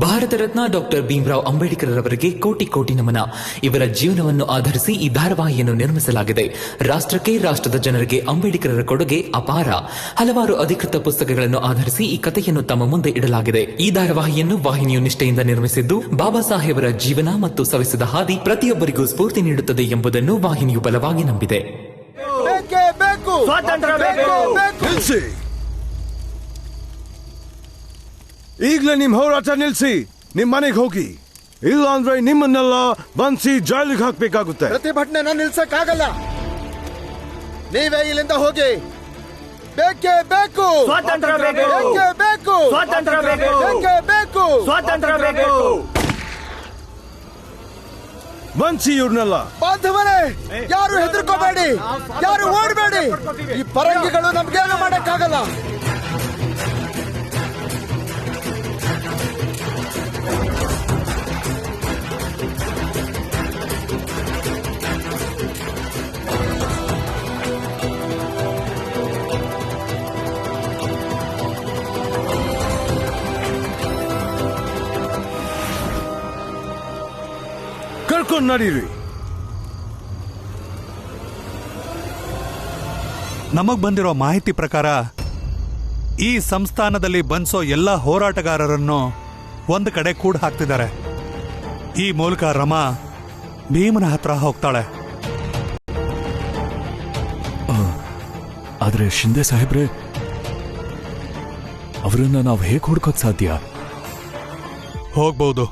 Bharat Ratna doctor Bhimrao Ambedkar ಅವರಿಗೆ ಕೋಟಿ ಕೋಟಿ ನಮನ. ಇವರ ಜೀವನವನ್ನು ಆಧರಿಸಿ ಈ ಧಾರಾವಾಹಿಯನ್ನು ನಿರ್ಮಿಸಲಾಗಿದೆ. ರಾಷ್ಟ್ರಕ್ಕೆ, ರಾಷ್ಟ್ರದ ಜನರಿಗೆ ಅಂಬೇಡ್ಕರರ ಕೊಡುಗೆ ಅಪಾರ. ಹಲವಾರು ಅಧಿಕೃತ ಪುಸ್ತಕಗಳನ್ನು ಆಧರಿಸಿ ಈ ಕಥೆಯನ್ನು ತಮ್ಮ ಮುಂದೆ ಇಡಲಾಗಿದೆ. ಈ ಧಾರಾವಾಹಿಯನ್ನು ವಾಹಿನಿಯು ನಿಷ್ಠೆಯಿಂದ ನಿರ್ಮಿಸಿದ್ದು, ಬಾಬಾ ಸಾಹೇಬರ ಜೀವನ ಮತ್ತು ಸವಿಸಿದ ಹಾದಿ ಪ್ರತಿಯೊಬ್ಬರಿಗೂ ಸ್ಫೂರ್ತಿ ನೀಡುತ್ತದೆ ಎಂಬುದನ್ನು ವಾಹಿನಿಯು ಬಲವಾಗಿ ನಂಬಿದೆ. ಈಗಲೇ ನಿಮ್ ಹೋರಾಟ ನಿಲ್ಸಿ, ನಿಮ್ ಮನೆಗೆ ಹೋಗಿ. ಇಲ್ಲ ಅಂದ್ರೆ ನಿಮ್ಮನ್ನೆಲ್ಲ ಬಂಧಿಸಿ ಜೈಲಿಗೆ ಹಾಕ್ಬೇಕಾಗುತ್ತೆ. ಪ್ರತಿಭಟನೆನ ನಿಲ್ಸಕ್ಕಾಗಲ್ಲ. ನೀವೇ ಇಲ್ಲಿಂದ ಹೋಗಿ. ಬೇಕೇ ಬೇಕು ಸ್ವಾತಂತ್ರ್ಯ ಬೇಕು, ಬೇಕೇ ಬೇಕು ಸ್ವಾತಂತ್ರ್ಯ ಬೇಕು, ಬೇಕೇ ಬೇಕು ಸ್ವಾತಂತ್ರ್ಯ ಬೇಕು. ಬಂಧಿಸಿ ಇವ್ರನ್ನೆಲ್ಲ. ಬಾಂಧವರೇ, ಯಾರು ಹೆದರ್ಕೋಬೇಡಿ, ಯಾರು ಓಡಬೇಡಿ. ಈ ಪರಂಗಿಗಳು ನಮ್ಗೇನು ಮಾಡಕ್ಕಾಗಲ್ಲ. ಕರ್ಕೊಂಡ್ ನಡೀರಿ. ನಮಗ್ ಬಂದಿರೋ ಮಾಹಿತಿ ಪ್ರಕಾರ ಈ ಸಂಸ್ಥಾನದಲ್ಲಿ ಬಂಧಿಸೋ ಎಲ್ಲ ಹೋರಾಟಗಾರರನ್ನು ಒಂದು ಕಡೆ ಕೂಡ ಹಾಕ್ತಿದ್ದಾರೆ. ಈ ಮೂಲಕ ರಮಾ ಭೀಮನ ಹತ್ರ ಹೋಗ್ತಾಳೆ. ಆದ್ರೆ ಶಿಂದೆ ಸಾಹೇಬ್ರೆ, ಅವರನ್ನ ನಾವು ಹೇಗೆ ಹುಡ್ಕೋಕ್ ಸಾಧ್ಯ? ಹೋಗ್ಬಹುದು.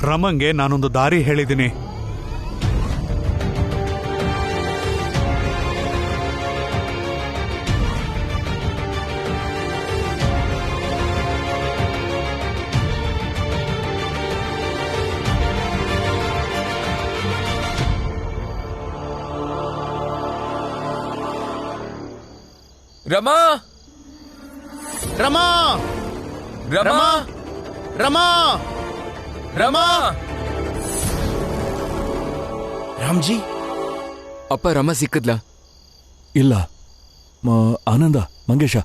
ರಮಂಗೆ ನಾನೊಂದು ದಾರಿ ಹೇಳಿದ್ದೀನಿ. ರಮಾ, ರಮಾ, ರಮಾ, ರಮಾ, ರಮಾ. ರಾಮ್ಜಿ, ಅಪ್ಪ ರಮಾ ಸಿಕ್ಕದ್ಲಾ? ಇಲ್ಲ. ಆನಂದ, ಮಂಗೇಶ,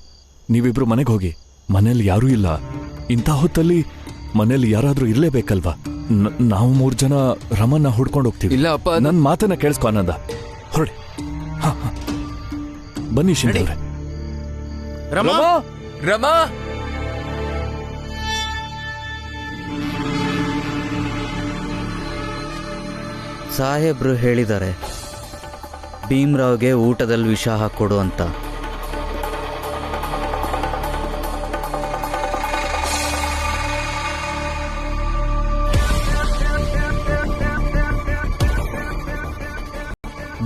ನೀವಿಬ್ರು ಮನೆಗೆ ಹೋಗಿ. ಮನೇಲಿ ಯಾರೂ ಇಲ್ಲ. ಇಂಥ ಹೊತ್ತಲ್ಲಿ ಮನೇಲಿ ಯಾರಾದ್ರೂ ಇರ್ಲೇಬೇಕಲ್ವಾ? ನಾವು 3 ಜನ ರಮನ್ನ ಹುಡ್ಕೊಂಡು ಹೋಗ್ತೀವಿ. ಇಲ್ಲ ಅಪ್ಪ, ನನ್ನ ಮಾತನ್ನ ಕೇಳಿಸ್ಕೊ ಆನಂದ. ಹೊರಡಿ. ಬನ್ನಿ ಶಿಂದೆ ಅವ್ರೆ. ರಮಾ, ರಮಾ. ಸಾಹೇಬ್ರು ಹೇಳಿದ್ದಾರೆ ಭೀಮ್ರಾವ್ಗೆ ಊಟದಲ್ಲಿ ವಿಷ ಹಾಕೊಡು ಅಂತ.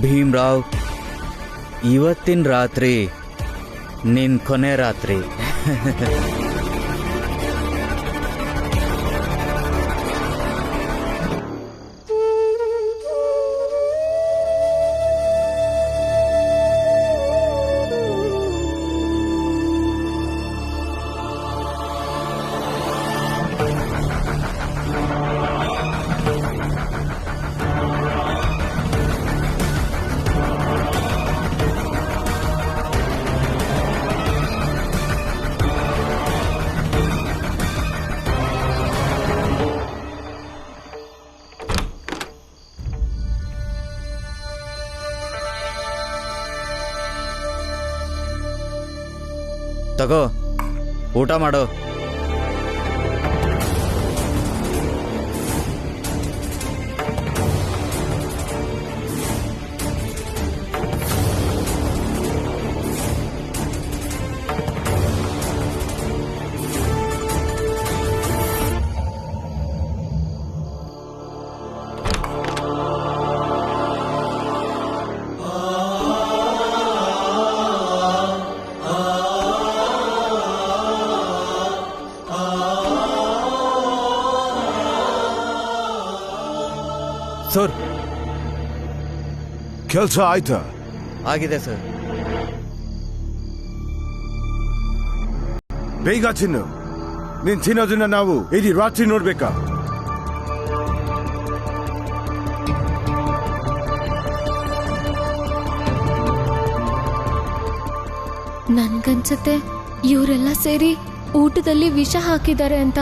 ಭೀಮ್ರಾವ್, ಇವತ್ತಿನ ರಾತ್ರಿ ನಿನ್ ಕೊನೆ ರಾತ್ರಿ. ತಗೋ, ಊಟ ಮಾಡು. ಸರ್, ಕೆಲಸ ಆಯ್ತಾ? ಆಗಿದೆ ಸರ್. ಬೇಗ ತಿನ್ನು. ನೀನ್ ತಿನ್ನೋದನ್ನ ನಾವು ಇಡೀ ರಾತ್ರಿ ನೋಡ್ಬೇಕಾ? ನನ್ಗನ್ಸುತ್ತೆ ಇವರೆಲ್ಲ ಸೇರಿ ಊಟದಲ್ಲಿ ವಿಷ ಹಾಕಿದ್ದಾರೆ ಅಂತ.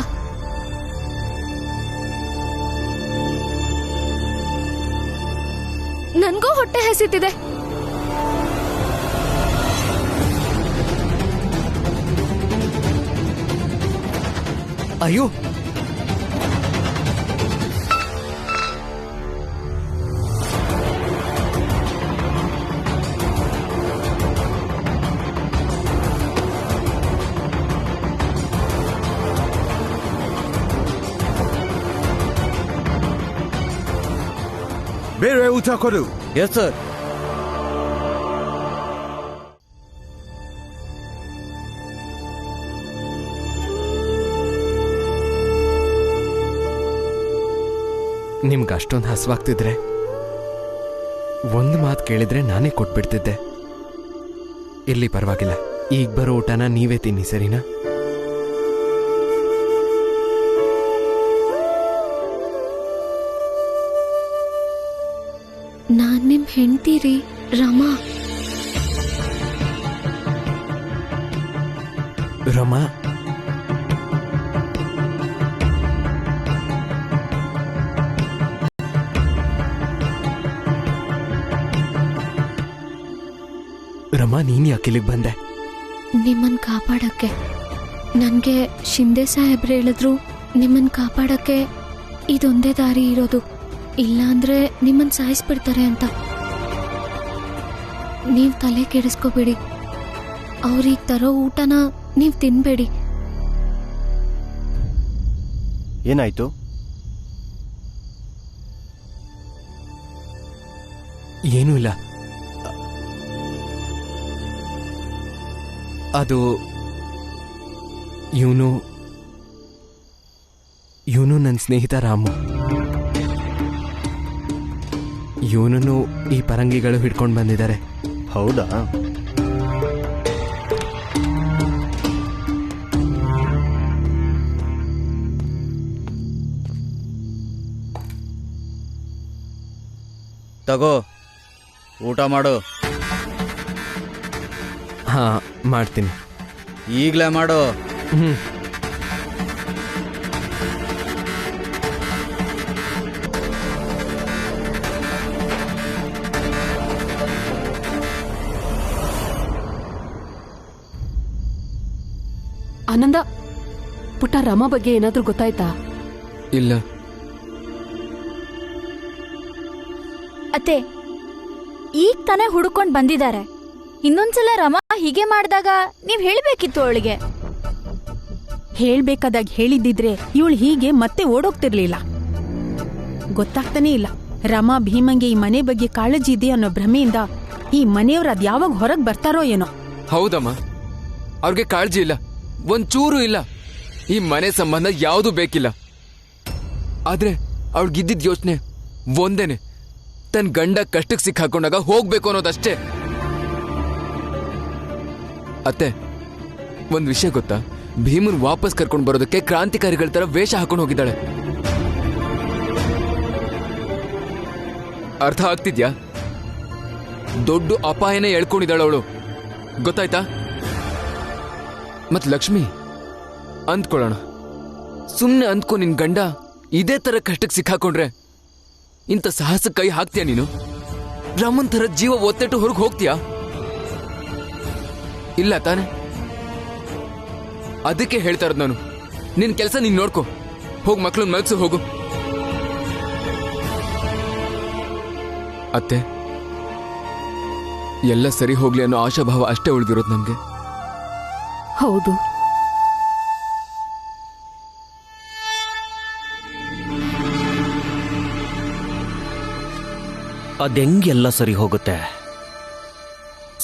ನನ್ಗೂ ಹೊಟ್ಟೆ ಹಸಿತಿದೆ. ಅಯ್ಯೋ, ಬೇರೆ ಊಟ ಕೊಡು. Yes sir. ನಿಮ್ಗೆ ಅಷ್ಟೊಂದು ಹಸುವಾಗ್ತಿದ್ರೆ ಒಂದು ಮಾತು ಕೇಳಿದ್ರೆ ನಾನೇ ಕೊಟ್ಬಿಡ್ತಿದ್ದೆ. ಇಲ್ಲಿ ಪರವಾಗಿಲ್ಲ, ಈಗ ಬರೋ ಊಟನ ನೀವೇ ತಿನ್ನಿ, ಸರಿನಾ? ನಾನ್ ನಿಮ್ ಹೆಂಡ್ತೀರಿ ರಮಾ. ರಮಾ, ರಮಾ, ನೀನ್ ಯಾಕೆ ಇಲ್ಲಿಗೆ ಬಂದೆ? ನಿಮ್ಮನ್ ಕಾಪಾಡಕ್ಕೆ. ನನ್ಗೆ ಶಿಂದೆ ಸಾಹೇಬ್ರು ಹೇಳಿದ್ರು ನಿಮ್ಮನ್ ಕಾಪಾಡಕ್ಕೆ ಇದೊಂದೇ ದಾರಿ ಇರೋದು, ಇಲ್ಲಾಂದ್ರೆ ನಿಮ್ಮನ್ ಸಾಯಿಸ್ಬಿಡ್ತಾರೆ ಅಂತ. ನೀವ್ ತಲೆ ಕೆಡಿಸ್ಕೋಬೇಡಿ. ಅವ್ರಿಗೆ ತರೋ ಊಟನ ನೀವ್ ತಿನ್ಬೇಡಿ. ಏನಾಯ್ತು? ಏನೂ ಇಲ್ಲ. ಅದು ಇವನು ನನ್ನ ಸ್ನೇಹಿತ ರಾಮು. ಇವನನ್ನು ಈ ಪರಂಗಿಗಳು ಹಿಡ್ಕೊಂಡು ಬಂದಿದ್ದಾರೆ. ಹೌದಾ? ತಗೋ, ಊಟ ಮಾಡು. ಹಾ, ಮಾಡ್ತೀನಿ. ಈಗಲೇ ಮಾಡು. ಆನಂದ, ಪುಟ್ಟ ರಮಾ ಬಗ್ಗೆ ಏನಾದ್ರೂ ಗೊತ್ತಾಯ್ತಾ? ಇಲ್ಲ. ಅತ್ತೆ, ಈಗ ತಾನೇ ಹುಡುಕೊಂಡ್ ಬಂದಿದ್ದಾರೆ. ಇನ್ನೊಂದ್ಸಲ ರಮಾ ಹೀಗೆ ಮಾಡಿದಾಗ ನೀವ್ ಹೇಳ್ಬೇಕಿತ್ತು ಅವಳಿಗೆ. ಹೇಳ್ಬೇಕಾದಾಗ ಹೇಳಿದ್ದಿದ್ರೆ ಇವಳು ಹೀಗೆ ಮತ್ತೆ ಓಡೋಗ್ತಿರ್ಲಿಲ್ಲ. ಗೊತ್ತಾಗ್ತಾನೆ ಇಲ್ಲ, ರಮಾ ಭೀಮಂಗೆ ಈ ಮನೆ ಬಗ್ಗೆ ಕಾಳಜಿ ಇದೆ ಅನ್ನೋ ಭ್ರಮೆಯಿಂದ ಈ ಮನೆಯವ್ರು ಅದ್ ಯಾವಾಗ ಹೊರಗ್ ಬರ್ತಾರೋ ಏನೋ. ಹೌದಮ್ಮ, ಅವ್ರಿಗೆ ಕಾಳಜಿ ಇಲ್ಲ, ಒಂಚೂರು ಇಲ್ಲ. ಈ ಮನೆ ಸಂಬಂಧ ಯಾವುದು ಬೇಕಿಲ್ಲ. ಆದ್ರೆ ಅವಳಿಗಿದ್ದಿದ್ ಯೋಚನೆ ಒಂದೇನೆ, ತನ್ನ ಗಂಡ ಕಷ್ಟಕ್ಕೆ ಸಿಕ್ಕಾಕೊಂಡಾಗ ಹೋಗ್ಬೇಕು ಅನ್ನೋದಷ್ಟೇ. ಅತ್ತೆ, ಒಂದ್ ವಿಷಯ ಗೊತ್ತಾ? ಭೀಮನ್ ವಾಪಸ್ ಕರ್ಕೊಂಡು ಬರೋದಕ್ಕೆ ಕ್ರಾಂತಿಕಾರಿಗಳ ತರ ವೇಷ ಹಾಕೊಂಡು ಹೋಗಿದ್ದಾಳೆ. ಅರ್ಥ ಆಗ್ತಿದ್ಯಾ? ದೊಡ್ಡ ಅಪಾಯನೇ ಎಳ್ಕೊಂಡಿದ್ದಾಳೆ ಅವಳು, ಗೊತ್ತಾಯ್ತಾ? ಮತ್ ಲಕ್ಷ್ಮಿ, ಅಂದ್ಕೊಳ್ಳೋಣ, ಸುಮ್ನೆ ಅಂದ್ಕೊ, ನಿನ್ ಗಂಡ ಇದೇ ತರ ಕಷ್ಟಕ್ಕೆ ಸಿಕ್ಕಾಕೊಂಡ್ರೆ ಇಂಥ ಸಾಹಸ ಕೈ ಹಾಕ್ತೀಯ ನೀನು? ರಾಮನ್ ತರ ಜೀವ ಒತ್ತೆಟ್ಟು ಹೊರಗೆ ಹೋಗ್ತೀಯಾ? ಇಲ್ಲ ತಾನೆ? ಅದಕ್ಕೆ ಹೇಳ್ತಾ ಇರೋದು ನಾನು, ನಿನ್ ಕೆಲಸ ನೀನ್ ನೋಡ್ಕೊ. ಹೋಗ್ ಮಕ್ಳನ್ನ ಮಲಗ್ಸು, ಹೋಗು. ಅತ್ತೆ, ಎಲ್ಲ ಸರಿ ಹೋಗ್ಲಿ ಅನ್ನೋ ಆಶಾಭಾವ ಅಷ್ಟೇ ಉಳಿದಿರೋದು ನಮ್ಗೆ. ಹೌದು, ಅದೆಂಗೆಲ್ಲ ಸರಿ ಹೋಗುತ್ತೆ?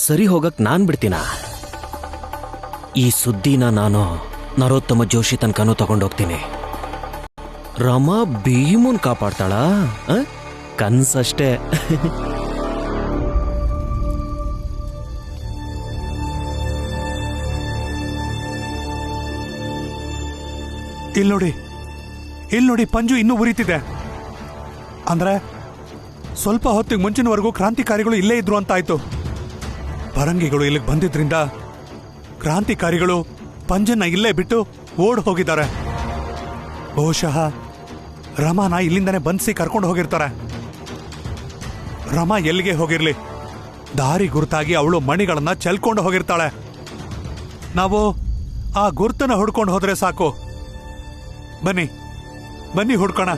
ಸರಿ ಹೋಗಕ್ ನಾನ್ ಬಿಡ್ತೀನ? ಈ ಸುದ್ದಿನ ನಾನು ನರೋತ್ತಮ ಜೋಶಿ ತನಕನೂ ತಗೊಂಡೋಗ್ತೀನಿ. ರಮಾ ಭೀಮನ್ ಕಾಪಾಡ್ತಾಳ? ಕನ್ಸಷ್ಟೇ. ಇಲ್ನೋಡಿ, ಇಲ್ನೋಡಿ, ಪಂಜು ಇನ್ನೂ ಉರಿತಿದೆ. ಅಂದ್ರೆ ಸ್ವಲ್ಪ ಹೊತ್ತಿಗೆ ಮುಂಚಿನವರೆಗೂ ಕ್ರಾಂತಿಕಾರಿಗಳು ಇಲ್ಲೇ ಇದ್ರು ಅಂತ ಆಯ್ತು. ಪರಂಗಿಗಳು ಇಲ್ಲಿಗೆ ಬಂದಿದ್ರಿಂದ ಕ್ರಾಂತಿಕಾರಿಗಳು ಪಂಜನ್ನ ಇಲ್ಲೇ ಬಿಟ್ಟು ಓಡ್ ಹೋಗಿದ್ದಾರೆ. ಬಹುಶಃ ರಮಾನ ಇಲ್ಲಿಂದನೇ ಬಂಧಿಸಿ ಕರ್ಕೊಂಡು ಹೋಗಿರ್ತಾರೆ. ರಮಾ ಎಲ್ಲಿಗೆ ಹೋಗಿರ್ಲಿ, ದಾರಿ ಗುರುತಾಗಿ ಅವಳು ಮಣಿಗಳನ್ನ ಚೆಲ್ಕೊಂಡು ಹೋಗಿರ್ತಾಳೆ. ನಾವು ಆ ಗುರ್ತನ ಹುಡ್ಕೊಂಡು ಹೋದ್ರೆ ಸಾಕು. ಬನ್ನಿ ಬನ್ನಿ ಹುಡ್ಕೋಣ.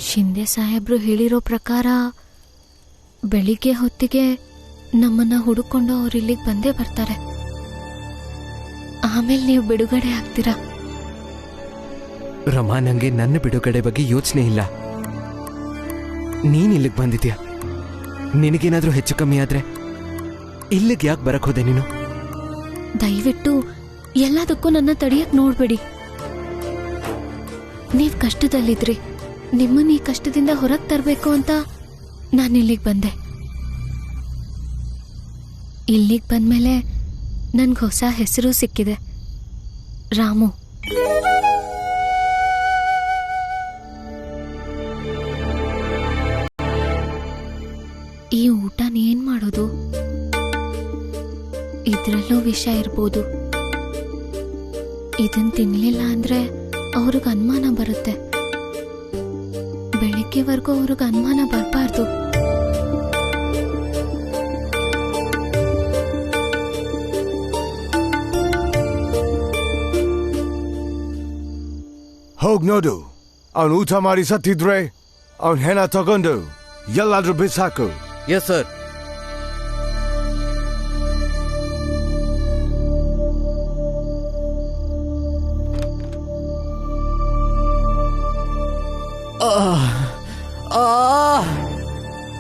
ಶಿಂದೆ ಸಾಹೇಬ್ರು ಹೇಳಿರೋ ಪ್ರಕಾರ ಬೆಳಿಗ್ಗೆ ಹೊತ್ತಿಗೆ ನಮ್ಮನ್ನ ಹುಡುಕೊಂಡು ಅವ್ರು ಇಲ್ಲಿಗೆ ಬಂದೇ ಬರ್ತಾರೆ. ಆಮೇಲೆ ನೀವು ಬಿಡುಗಡೆ ಆಗ್ತೀರಾ. ರಮಾ, ನಂಗೆ ನನ್ನ ಬಿಡುಗಡೆ ಬಗ್ಗೆ ಯೋಚನೆ ಇಲ್ಲ. ನೀನ್ ಇಲ್ಲಿಗೆ ಬಂದಿದ್ಯಾ, ನಿನಗೇನಾದ್ರೂ ಹೆಚ್ಚು ಕಮ್ಮಿ ಆದ್ರೆ ಇಲ್ಲಿಗೆ ಯಾಕೆ ಬರಕ್ ಹೋದೆ ನೀನು? ದಯವಿಟ್ಟು ಎಲ್ಲದಕ್ಕೂ ನನ್ನ ತಡಿಯಕ್ ನೋಡ್ಬೇಡಿ. ನೀವ್ ಕಷ್ಟದಲ್ಲಿದ್ರಿ, ನಿಮ್ಮನ್ನ ಈ ಕಷ್ಟದಿಂದ ಹೊರಗೆ ತರಬೇಕು ಅಂತ ನಾನು ಇಲ್ಲಿಗೆ ಬಂದೆ. ಇಲ್ಲಿಗೆ ಬಂದ್ಮೇಲೆ ನನ್ಗೆ ಹೊಸ ಹೆಸರು ಸಿಕ್ಕಿದೆ, ರಾಮು. ಈ ಊಟನ ಏನ್ ಮಾಡೋದು? ಇದ್ರಲ್ಲೂ ವಿಷ ಇರ್ಬೋದು. ಇದನ್ ತಿನ್ಲಿಲ್ಲ ಅಂದ್ರೆ ಅವ್ರಿಗೆ ಅನುಮಾನ ಬರುತ್ತೆ. ಬೆಳಿಗ್ಗೆವರೆಗೂ ಅವ್ರಿಗೆ ಅನುಮಾನ ಬರಬಾರ್ದು. ಹೋಗ್ ನೋಡು, ಅವನು ಊಟ ಮಾಡಿ ಸತ್ತಿದ್ರೆ ಅವನ್ ಹೆಣ ತಗೊಂಡು ಎಲ್ಲಾದ್ರೂ ಬಿಸಾಕು. Yes sir.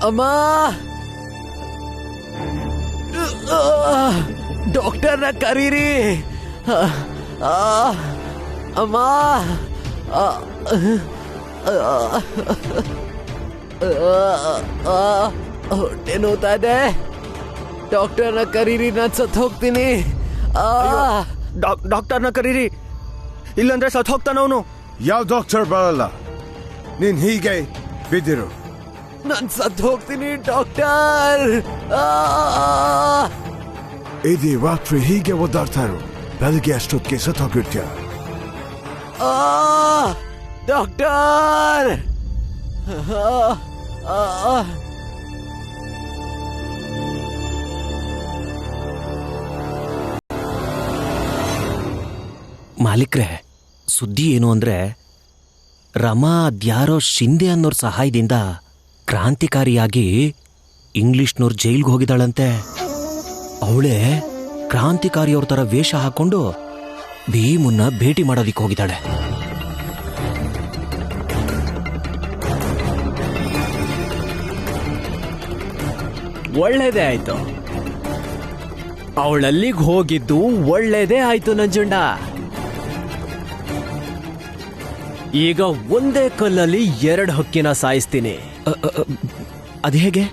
ಅಮ್ಮ, ಡಾಕ್ಟರ್ನ ಕರೀರಿ. ಅಮ್ಮ, ಹೊಟ್ಟೆ ನೋತಾ ಇದೆ. ಡಾಕ್ಟರ್ನ ಕರೀರಿ, ನಾನು ಸತ್ತು ಹೋಗ್ತೀನಿ. ಡಾಕ್ಟರ್ನ ಕರೀರಿ, ಇಲ್ಲಂದ್ರೆ ಸತ್ ಹೋಗ್ತಾನವನು. ಯಾವ ಡಾಕ್ಟರ್ ಬರಲ್ಲ, ನೀನ್ ಹೀಗೆ ಬಿದ್ದಿರು. ನಾನು ಸತ್ತು ಹೋಗ್ತೀನಿ ಡಾಕ್ಟರ್. ಇಡೀ ರಾತ್ರಿ ಹೀಗೆ ಓದಾಡ್ತಾ ಇರು, ಬೆಳಗ್ಗೆ ಅಷ್ಟೊತ್ತಿಗೆ ಸತ್ತೋಗಿರ್ತೀಯ. ಡಾಕ್ಟರ್, ಮಾಲೀಕ್ರೆ, ಸುದ್ದಿ ಏನು ಅಂದ್ರೆ ರಮಾ ಅದ್ಯಾರೋ ಶಿಂದೆ ಅನ್ನೋರ್ ಸಹಾಯದಿಂದ ಕ್ರಾಂತಿಕಾರಿಯಾಗಿ ಇಂಗ್ಲಿಷ್ನವ್ರ ಜೈಲ್ಗೆ ಹೋಗಿದ್ದಾಳಂತೆ. ಅವಳೇ ಕ್ರಾಂತಿಕಾರಿಯವ್ರ ತರ ವೇಷ ಹಾಕೊಂಡು ಭೀಮನ್ನ ಭೇಟಿ ಮಾಡೋದಿಕ್ ಹೋಗಿದ್ದಾಳೆ. ಒಳ್ಳೇದೇ ಆಯ್ತು. ಅವಳಲ್ಲಿಗೆ ಹೋಗಿದ್ದು ಒಳ್ಳೇದೇ ಆಯ್ತು ನಂಜುಂಡ. ಈಗ ಒಂದೇ ಕಲ್ಲಲ್ಲಿ 2 ಹಕ್ಕಿನ ಸಾಯಿಸ್ತೀನಿ. ಅದು ಹೇಗೆ?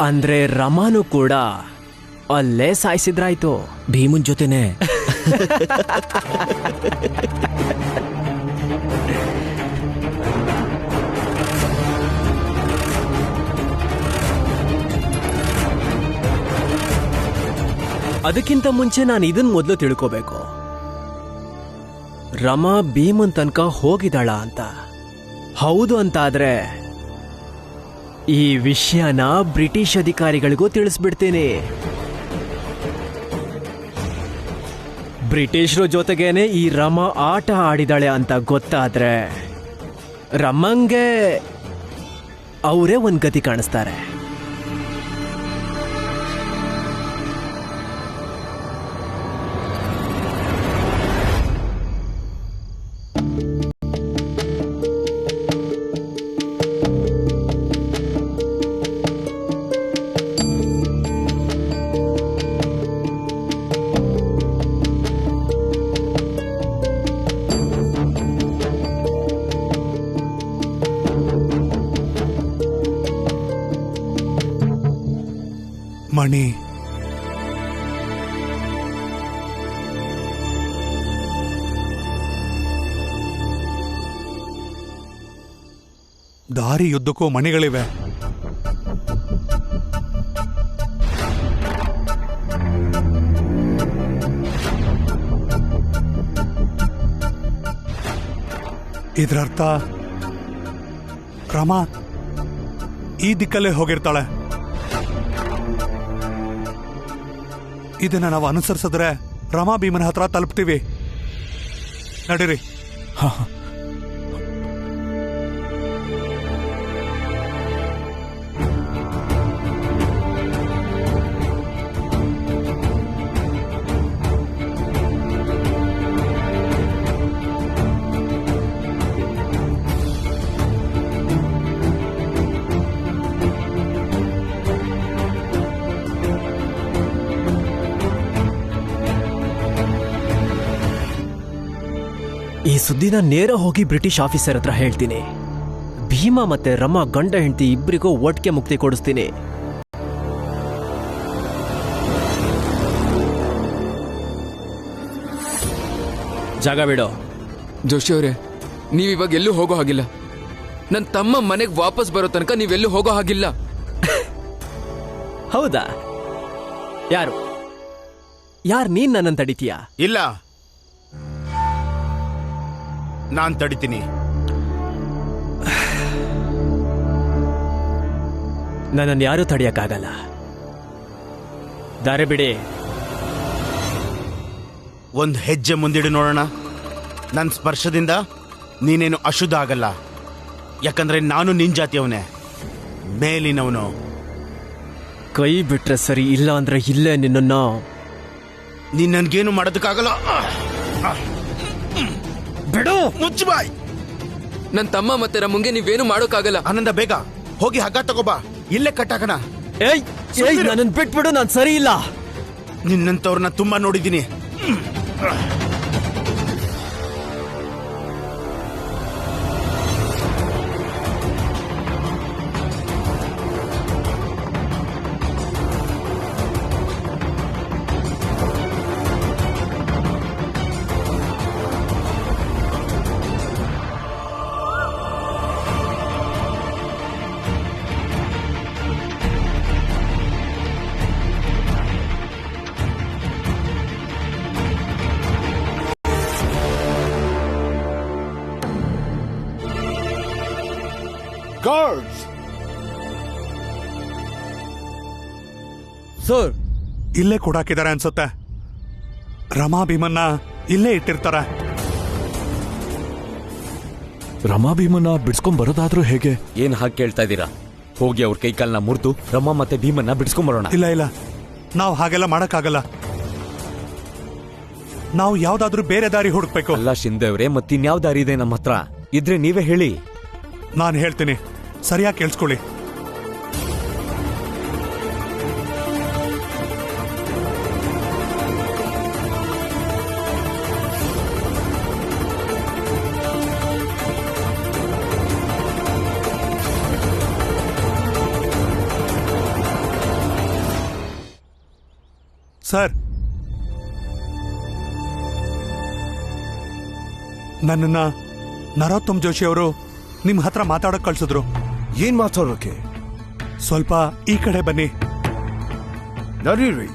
ಅಂದ್ರೆ ರಮಾನು ಕೂಡ ಅಲ್ಲೇ ಸಾಯಿಸಿದ್ರಾಯ್ತು, ಭೀಮನ್ ಜೊತೆನೆ. ಅದಕ್ಕಿಂತ ಮುಂಚೆ ನಾನು ಇದನ್ ಮೊದಲು ತಿಳ್ಕೋಬೇಕು. ರಮಾ ಭೀಮನ್ ತನಕ ಹೋಗಿದ್ದಾಳ ಅಂತ. ಹೌದು ಅಂತಾದ್ರೆ ಈ ವಿಷಯನ ಬ್ರಿಟಿಷ್ ಅಧಿಕಾರಿಗಳಿಗೂ ತಿಳಿಸ್ಬಿಡ್ತೀನಿ. ಬ್ರಿಟಿಷರ ಜೊತೆಗೇನೆ ಈ ರಮಾ ಆಟ ಆಡಿದಾಳೆ ಅಂತ ಗೊತ್ತಾದ್ರೆ ರಮಂಗೆ ಅವರೇ ಒಂದ್ ಗತಿ ಕಾಣಿಸ್ತಾರೆ. ಮಣಿ, ದಾರಿಯುದ್ದಕ್ಕೂ ಮಣಿಗಳಿವೆ. ಇದರರ್ಥ ರಮಾ ಈ ದಿಕ್ಕಲ್ಲೇ ಹೋಗಿರ್ತಾಳೆ. ಇದನ್ನ ನಾವು ಅನುಸರಿಸಿದ್ರೆ ರಮಾ ಭೀಮನ ಹತ್ರ ತಲುಪ್ತೀವಿ. ನಡೀರಿ. ಹಾ. ಈ ಸುದ್ದಿನ ನೇರ ಹೋಗಿ ಬ್ರಿಟಿಷ್ ಆಫೀಸರ್ ಹತ್ರ ಹೇಳ್ತೀನಿ. ಭೀಮಾ ಮತ್ತೆ ರಮಾ ಗಂಡ ಹೆಂಡತಿ ಇಬ್ಬರಿಗೂ ಒಟ್ಟಿಗೆ ಮುಕ್ತಿ ಕೊಡಿಸ್ತೀನಿ. ಜಾಗ ಬಿಡೋ. ಜೋಶಿ ಅವರೇ, ನೀವಿವಾಗ ಎಲ್ಲೂ ಹೋಗೋ ಹಾಗಿಲ್ಲ. ನನ್ನ ತಮ್ಮ ಮನೆಗೆ ವಾಪಸ್ ಬರೋ ತನಕ ನೀವೆಲ್ಲೂ ಹೋಗೋ ಹಾಗಿಲ್ಲ. ಹೌದಾ? ಯಾರು ನೀನ್ ನನ್ನನ್ನು ತಡಿತೀಯಾ? ಇಲ್ಲ, ನಾನ್ ತಡಿತೀನಿ. ನನ್ನನ್ನು ಯಾರೂ ತಡಿಯಕ್ಕಾಗಲ್ಲ. ದಾರಿ ಬಿಡಿ. ಒಂದು ಹೆಜ್ಜೆ ಮುಂದಿಡು ನೋಡೋಣ. ನನ್ನ ಸ್ಪರ್ಶದಿಂದ ನೀನೇನು ಅಶುದ್ಧ ಆಗಲ್ಲ. ಯಾಕಂದ್ರೆ ನಾನು ನಿನ್ ಜಾತಿಯವನೇ, ಮೇಲಿನವನು. ಕೈ ಬಿಟ್ರೆ ಸರಿ, ಇಲ್ಲ ಅಂದ್ರೆ ಇಲ್ಲೇ ನಿನ್ನನ್ನು. ನೀನ್ ನನ್ಗೇನು ಮಾಡೋದಕ್ಕಾಗಲ್ಲ. ಬಿಡು. ಮುಚ್ಚು ಬಾಯ್. ನನ್ನ ತಮ್ಮ ಮತ್ತೆ ರಮ್ಮಂಗೆ ನೀವೇನು ಮಾಡೋಕ್ಕಾಗಲ್ಲ. ಆನಂದ, ಬೇಗ ಹೋಗಿ ಹಗ್ಗ ತಗೋಬಾ, ಇಲ್ಲೇ ಕಟ್ಟಾಕಣ. ಏಯ್, ನನ್ನನ್ನು ಬಿಟ್ಬಿಡು, ನಾನು ಸರಿ ಇಲ್ಲ. ನಿನ್ನಂತವ್ರನ್ನ ತುಂಬಾ ನೋಡಿದ್ದೀನಿ. ಸರ್, ಇಲ್ಲೇ ಕೂಡಾಕಿದ್ದಾರೆ ಅನ್ಸುತ್ತೆ. ರಮಾ ಭೀಮನ್ನ ಇಲ್ಲೇ ಇಟ್ಟಿರ್ತಾರೆ. ರಮಾ ಭೀಮನ್ನ ಬಿಡ್ಸ್ಕೊಂಡ್ ಬರೋದಾದ್ರೂ ಹೇಗೆ? ಏನ್ ಹಾಗೆ ಕೇಳ್ತಾ ಇದ್ದೀರಾ? ಹೋಗಿ ಅವ್ರ ಕೈಕಾಲನ್ನ ಮುರಿದು ರಮಾ ಮತ್ತೆ ಭೀಮನ್ನ ಬಿಡಿಸ್ಕೊಂಡ್ ಬರೋಣ. ಇಲ್ಲ, ನಾವು ಹಾಗೆಲ್ಲ ಮಾಡಕ್ಕಾಗಲ್ಲ. ನಾವು ಯಾವ್ದಾದ್ರೂ ಬೇರೆ ದಾರಿ ಹುಡುಕ್ಬೇಕು. ಅಲ್ಲ ಶಿಂದೇವ್ರೆ, ಮತ್ತಿನ್ಯಾವ್ ದಾರಿ ಇದೆ ನಮ್ಮ ಹತ್ರ? ಇದ್ರೆ ನೀವೇ ಹೇಳಿ. ನಾನು ಹೇಳ್ತೀನಿ, ಸರಿಯಾಗಿ ಕೇಳಿಸ್ಕೊಳ್ಳಿ. ಸರ್, ನನ್ನನ್ನ ನರೋತ್ತಮ್ ಜೋಶಿ ಅವರು ನಿಮ್ ಹತ್ರ ಮಾತಾಡಕ್ ಕಳ್ಸಿದ್ರು. ಏನ್ ಮಾತಾಡೋಕೆ? ಸ್ವಲ್ಪ ಈ ಕಡೆ ಬನ್ನಿ. ನಡೀರಿ.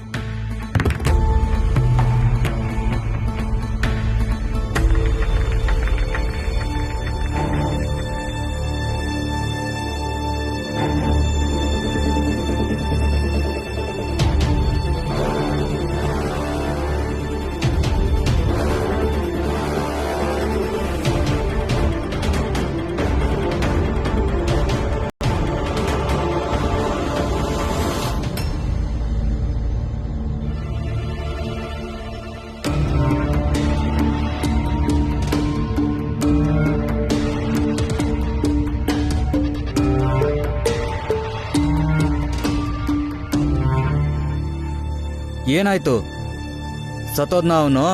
ಏನಾಯ್ತು? ಸತ್ತೋದ್ನ ಅವನು?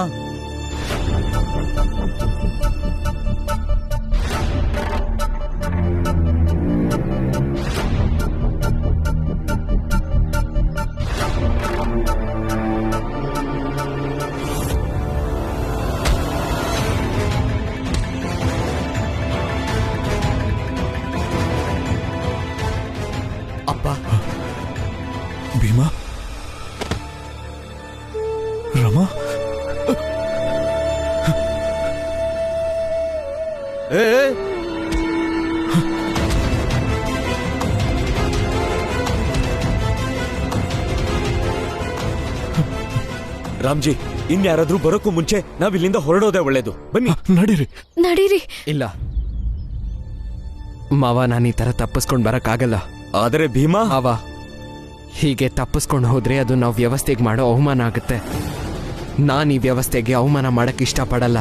ಅಪ್ಪ, ಭೀಮಾ, ರಮಾ, ರಾಮ್ಜಿ ಇನ್ಯಾರಾದ್ರೂ ಬರೋಕ್ಕೂ ಮುಂಚೆ ನಾವಿಲ್ಲಿಂದ ಹೊರಡೋದೇ ಒಳ್ಳೇದು. ಬನ್ನಿ ನಡೀರಿ. ನಡೀರಿ. ಇಲ್ಲ ಮಾವ, ನಾನು ಈ ತರ ತಪ್ಪಿಸ್ಕೊಂಡು ಬರಕ್ಕಾಗಲ್ಲ. ಆದರೆ ಭೀಮಾ ಮಾವ, ಹೀಗೆ ತಪ್ಪಿಸ್ಕೊಂಡು ಹೋದ್ರೆ ಅದು ನಾವು ವ್ಯವಸ್ಥೆಗೆ ಮಾಡೋ ಅವಮಾನ ಆಗುತ್ತೆ. ನಾನು ಈ ವ್ಯವಸ್ಥೆಗೆ ಅವಮಾನ ಮಾಡಕ್ ಇಷ್ಟಪಡಲ್ಲ.